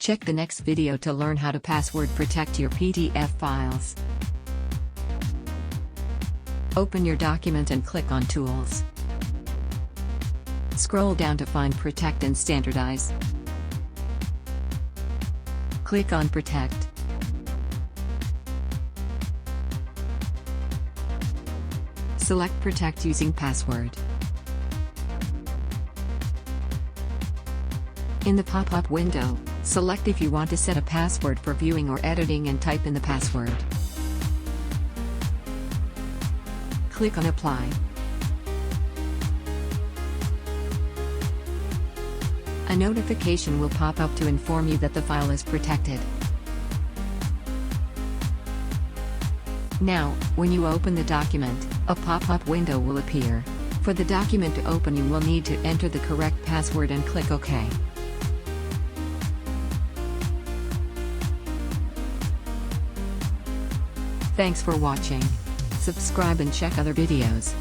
Check the next video to learn how to password protect your PDF files. Open your document and click on Tools. Scroll down to find Protect and Standardize. Click on Protect. Select Protect using password. In the pop-up window, select if you want to set a password for viewing or editing and type in the password. Click on Apply. A notification will pop up to inform you that the file is protected. Now, when you open the document, a pop-up window will appear. For the document to open, you will need to enter the correct password and click OK. Thanks for watching. Subscribe and check other videos.